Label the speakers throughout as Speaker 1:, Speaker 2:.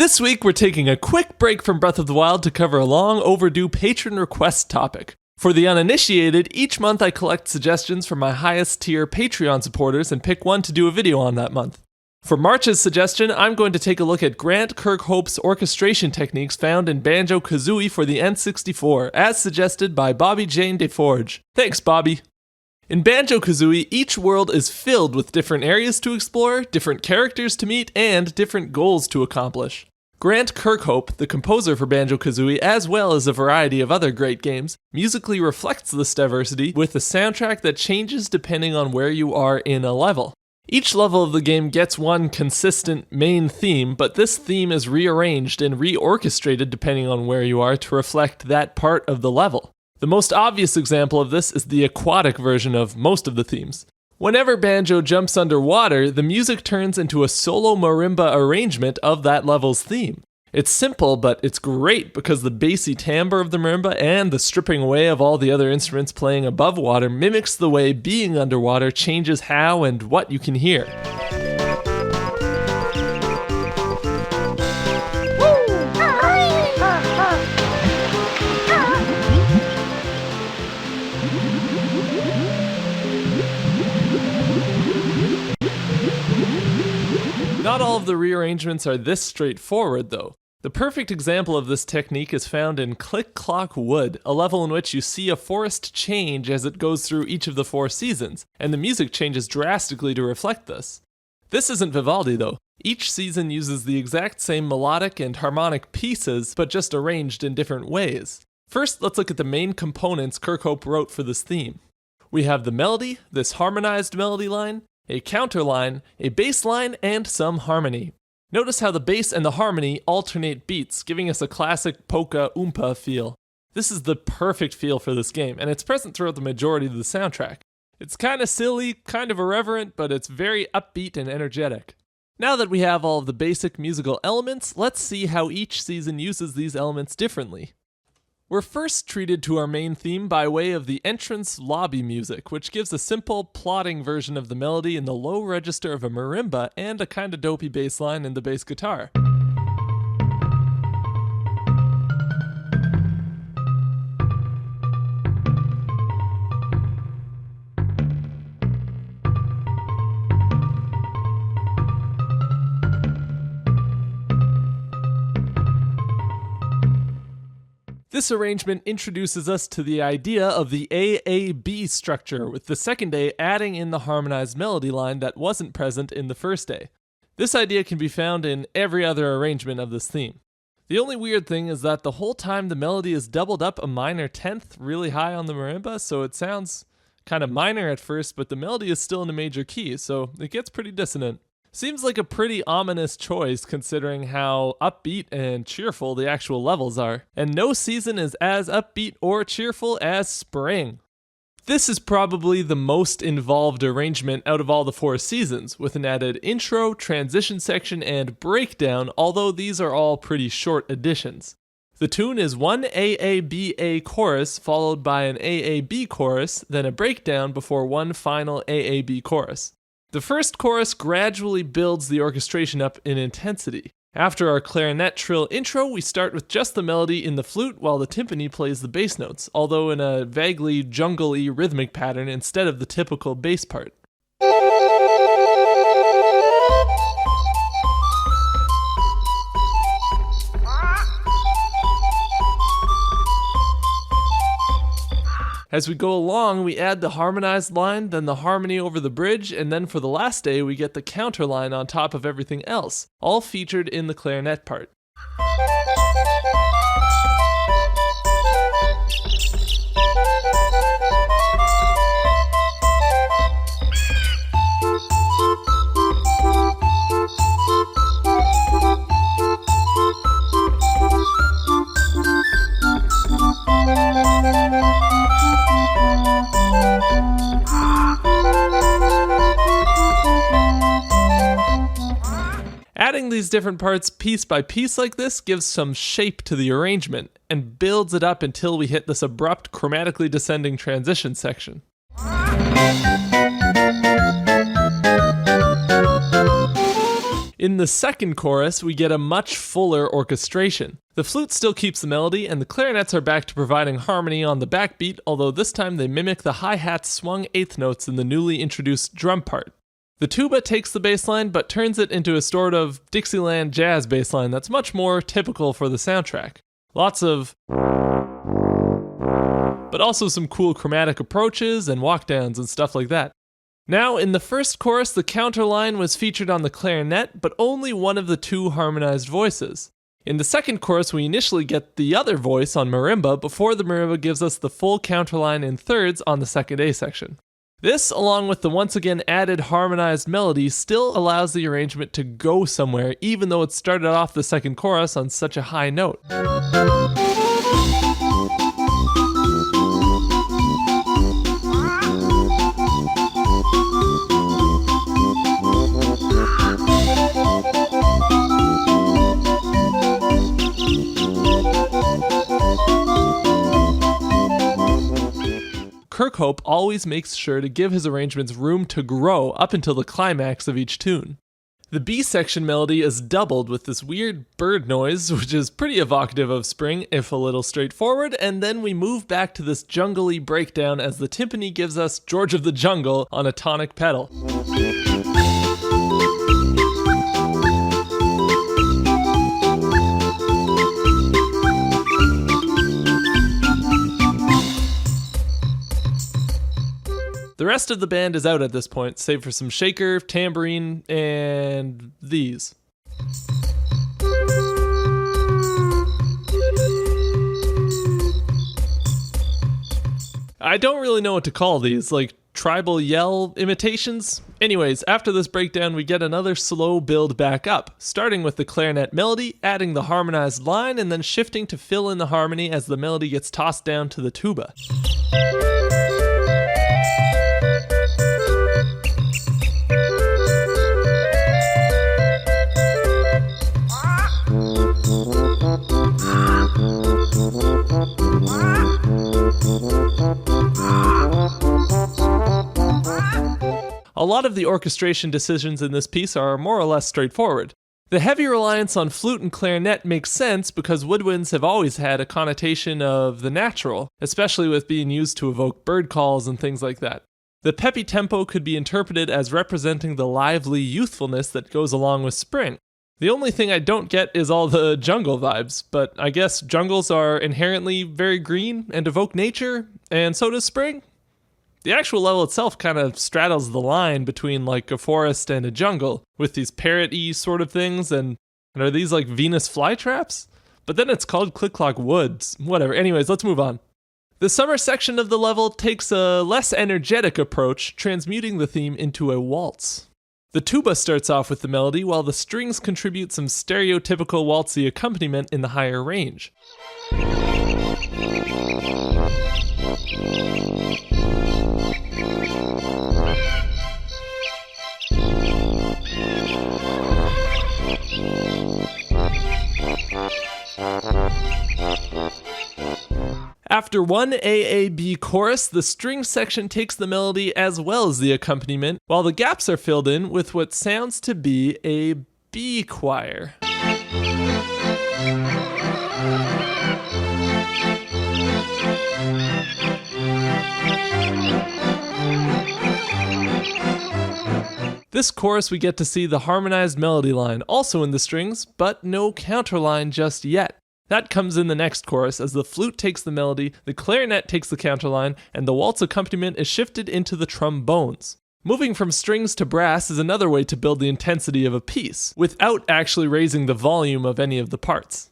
Speaker 1: This week, we're taking a quick break from Breath of the Wild to cover a long overdue patron request topic. For the uninitiated, each month I collect suggestions from my highest tier Patreon supporters and pick one to do a video on that month. For March's suggestion, I'm going to take a look at Grant Kirkhope's orchestration techniques found in Banjo Kazooie for the N64, as suggested by Bobby Jane DeForge. Thanks, Bobby! In Banjo Kazooie, each world is filled with different areas to explore, different characters to meet, and different goals to accomplish. Grant Kirkhope, the composer for Banjo Kazooie, as well as a variety of other great games, musically reflects this diversity with a soundtrack that changes depending on where you are in a level. Each level of the game gets one consistent main theme, but this theme is rearranged and reorchestrated depending on where you are to reflect that part of the level. The most obvious example of this is the aquatic version of most of the themes. Whenever Banjo jumps underwater, the music turns into a solo marimba arrangement of that level's theme. It's simple, but it's great because the bassy timbre of the marimba and the stripping away of all the other instruments playing above water mimics the way being underwater changes how and what you can hear. Not all of the rearrangements are this straightforward, though. The perfect example of this technique is found in Click Clock Wood, a level in which you see a forest change as it goes through each of the 4 seasons, and the music changes drastically to reflect this. This isn't Vivaldi, though. Each season uses the exact same melodic and harmonic pieces, but just arranged in different ways. First, let's look at the main components Kirkhope wrote for this theme. We have the melody, this harmonized melody line, a counter line, a bass line, and some harmony. Notice how the bass and the harmony alternate beats, giving us a classic polka oompa feel. This is the perfect feel for this game, and it's present throughout the majority of the soundtrack. It's kind of silly, kind of irreverent, but it's very upbeat and energetic. Now that we have all of the basic musical elements, let's see how each season uses these elements differently. We're first treated to our main theme by way of the entrance lobby music, which gives a simple, plodding version of the melody in the low register of a marimba and a kinda dopey bass line in the bass guitar. This arrangement introduces us to the idea of the AAB structure, with the second A adding in the harmonized melody line that wasn't present in the first A. This idea can be found in every other arrangement of this theme. The only weird thing is that the whole time the melody is doubled up a minor tenth really high on the marimba, so it sounds kind of minor at first, but the melody is still in a major key, so it gets pretty dissonant. Seems like a pretty ominous choice considering how upbeat and cheerful the actual levels are, and no season is as upbeat or cheerful as spring. This is probably the most involved arrangement out of all the 4 seasons, with an added intro, transition section, and breakdown, although these are all pretty short additions. The tune is one AABA chorus followed by an AAB chorus, then a breakdown before one final AAB chorus. The first chorus gradually builds the orchestration up in intensity. After our clarinet trill intro, we start with just the melody in the flute while the timpani plays the bass notes, although in a vaguely jungle-y rhythmic pattern instead of the typical bass part. As we go along, we add the harmonized line, then the harmony over the bridge, and then for the last day, we get the counter line on top of everything else, all featured in the clarinet part. Adding these different parts piece by piece like this gives some shape to the arrangement and builds it up until we hit this abrupt, chromatically descending transition section. In the second chorus, we get a much fuller orchestration. The flute still keeps the melody, and the clarinets are back to providing harmony on the backbeat, although this time they mimic the hi-hat's swung eighth notes in the newly introduced drum part. The tuba takes the bass line, but turns it into a sort of Dixieland jazz bass line that's much more typical for the soundtrack. Lots of, but also some cool chromatic approaches and walkdowns and stuff like that. Now, in the first chorus, the counterline was featured on the clarinet, but only one of the two harmonized voices. In the second chorus, we initially get the other voice on marimba before the marimba gives us the full counterline in thirds on the second A section. This, along with the once again added harmonized melody, still allows the arrangement to go somewhere, even though it started off the second chorus on such a high note. Kirkhope always makes sure to give his arrangements room to grow up until the climax of each tune. The B section melody is doubled with this weird bird noise, which is pretty evocative of spring, if a little straightforward, and then we move back to this jungly breakdown as the timpani gives us George of the Jungle on a tonic pedal. The rest of the band is out at this point, save for some shaker, tambourine, and these. I don't really know what to call these, like tribal yell imitations? Anyways, after this breakdown, we get another slow build back up, starting with the clarinet melody, adding the harmonized line, and then shifting to fill in the harmony as the melody gets tossed down to the tuba. A lot of the orchestration decisions in this piece are more or less straightforward. The heavy reliance on flute and clarinet makes sense because woodwinds have always had a connotation of the natural, especially with being used to evoke bird calls and things like that. The peppy tempo could be interpreted as representing the lively youthfulness that goes along with spring. The only thing I don't get is all the jungle vibes, but I guess jungles are inherently very green and evoke nature, and so does spring. The actual level itself kind of straddles the line between like a forest and a jungle with these parrot-y sort of things, and are these like Venus flytraps? But then it's called Click Clock Woods. Whatever. Anyways, let's move on. The summer section of the level takes a less energetic approach, transmuting the theme into a waltz. The tuba starts off with the melody, while the strings contribute some stereotypical waltzy accompaniment in the higher range. After one AAB chorus, the string section takes the melody as well as the accompaniment, while the gaps are filled in with what sounds to be a B choir. This chorus we get to see the harmonized melody line also in the strings, but no counterline just yet. That comes in the next chorus as the flute takes the melody, the clarinet takes the counterline, and the waltz accompaniment is shifted into the trombones. Moving from strings to brass is another way to build the intensity of a piece, without actually raising the volume of any of the parts.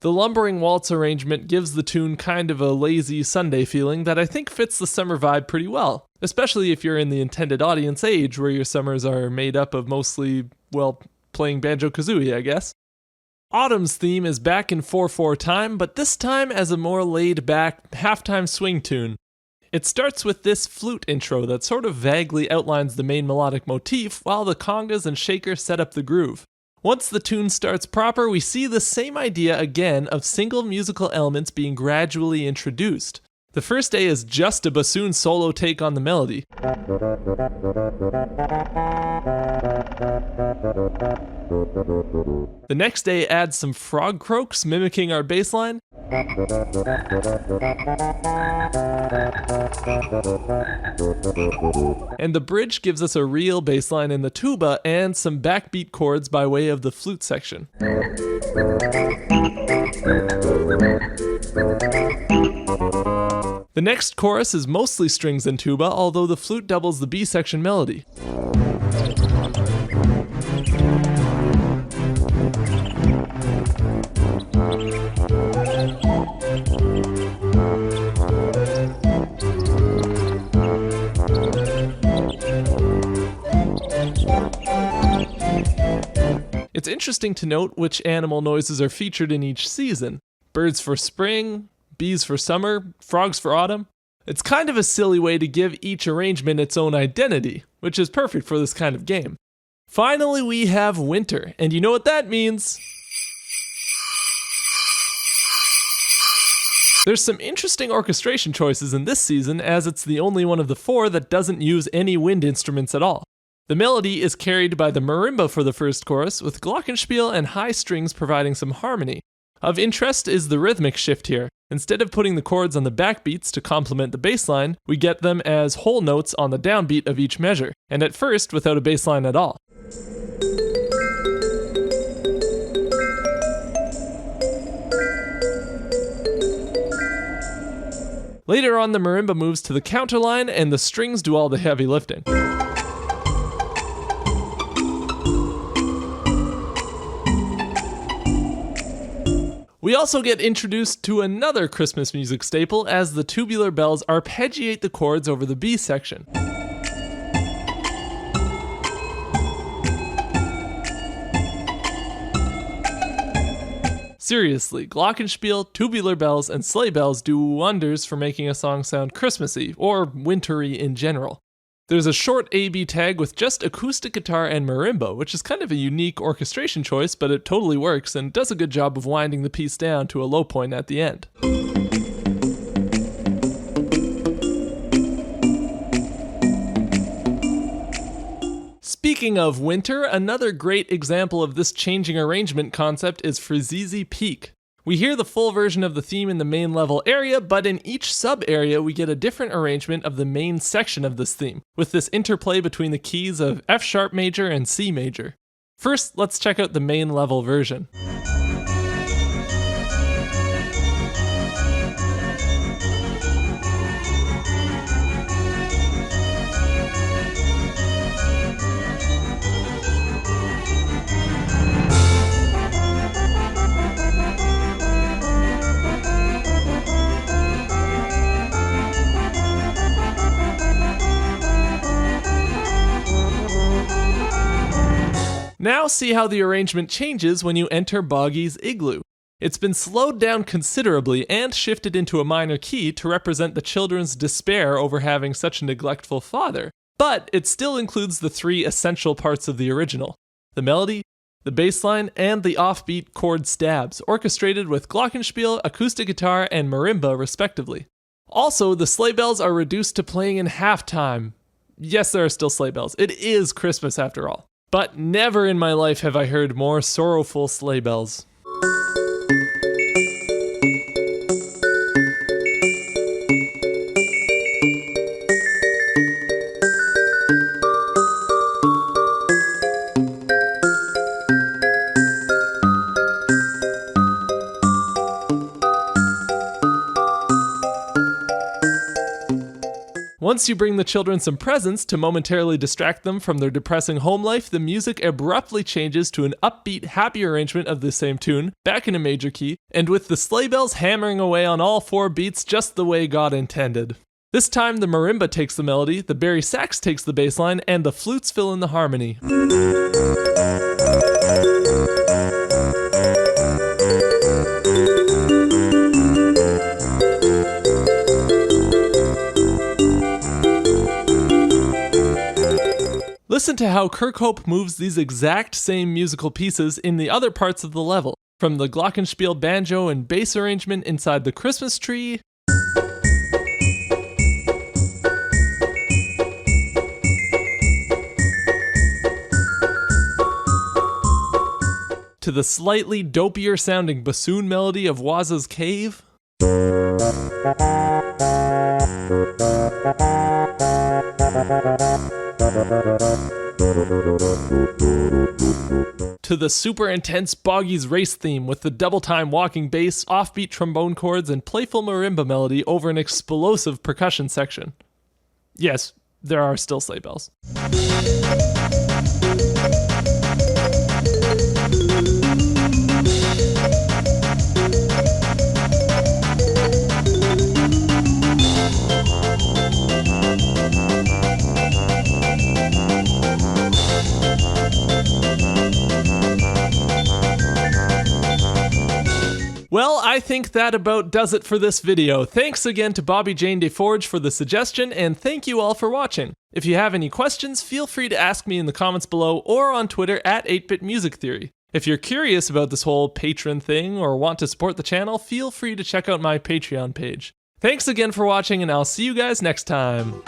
Speaker 1: The lumbering waltz arrangement gives the tune kind of a lazy Sunday feeling that I think fits the summer vibe pretty well, especially if you're in the intended audience age where your summers are made up of mostly, well, playing Banjo Kazooie, I guess. Autumn's theme is back in 4/4 time, but this time as a more laid-back, halftime swing tune. It starts with this flute intro that sort of vaguely outlines the main melodic motif while the congas and shaker set up the groove. Once the tune starts proper, we see the same idea again of single musical elements being gradually introduced. The first A is just a bassoon solo take on the melody. The next A adds some frog croaks mimicking our bass line. And the bridge gives us a real bass line in the tuba and some backbeat chords by way of the flute section. The next chorus is mostly strings and tuba, although the flute doubles the B section melody. It's interesting to note which animal noises are featured in each season. Birds for spring, bees for summer, frogs for autumn. It's kind of a silly way to give each arrangement its own identity, which is perfect for this kind of game. Finally, we have winter, and you know what that means. There's some interesting orchestration choices in this season, as it's the only one of the 4 that doesn't use any wind instruments at all. The melody is carried by the marimba for the first chorus, with Glockenspiel and high strings providing some harmony. Of interest is the rhythmic shift here. Instead of putting the chords on the backbeats to complement the bass line, we get them as whole notes on the downbeat of each measure, and at first without a bass line at all. Later on, the marimba moves to the counterline and the strings do all the heavy lifting. We also get introduced to another Christmas music staple as the tubular bells arpeggiate the chords over the B section. Seriously, Glockenspiel, tubular bells, and sleigh bells do wonders for making a song sound Christmassy, or wintry in general. There's a short A-B tag with just acoustic guitar and marimba, which is kind of a unique orchestration choice, but it totally works and does a good job of winding the piece down to a low point at the end. Speaking of winter, another great example of this changing arrangement concept is Frizizi Peak. We hear the full version of the theme in the main level area, but in each sub-area we get a different arrangement of the main section of this theme, with this interplay between the keys of F sharp major and C major. First, let's check out the main level version. Now see how the arrangement changes when you enter Boggy's Igloo. It's been slowed down considerably and shifted into a minor key to represent the children's despair over having such a neglectful father, but it still includes the 3 essential parts of the original: the melody, the bass line, and the offbeat chord stabs, orchestrated with Glockenspiel, acoustic guitar, and marimba respectively. Also, the sleigh bells are reduced to playing in halftime. Yes, there are still sleigh bells. It is Christmas after all. But never in my life have I heard more sorrowful sleigh bells. Once you bring the children some presents to momentarily distract them from their depressing home life, the music abruptly changes to an upbeat, happy arrangement of the same tune, back in a major key, and with the sleigh bells hammering away on all 4 beats just the way God intended. This time the marimba takes the melody, the bari sax takes the bass line, and the flutes fill in the harmony. listen to how Kirkhope moves these exact same musical pieces in the other parts of the level, from the Glockenspiel banjo and bass arrangement inside the Christmas tree, to the slightly dopier sounding bassoon melody of Waza's Cave, to the super intense Boggy's Race theme with the double-time walking bass, offbeat trombone chords, and playful marimba melody over an explosive percussion section. Yes, there are still sleigh bells. Well, I think that about does it for this video. Thanks again to Bobby Jane DeForge for the suggestion, and thank you all for watching. If you have any questions, feel free to ask me in the comments below or on Twitter at 8BitMusicTheory. If you're curious about this whole Patron thing or want to support the channel, feel free to check out my Patreon page. Thanks again for watching, and I'll see you guys next time.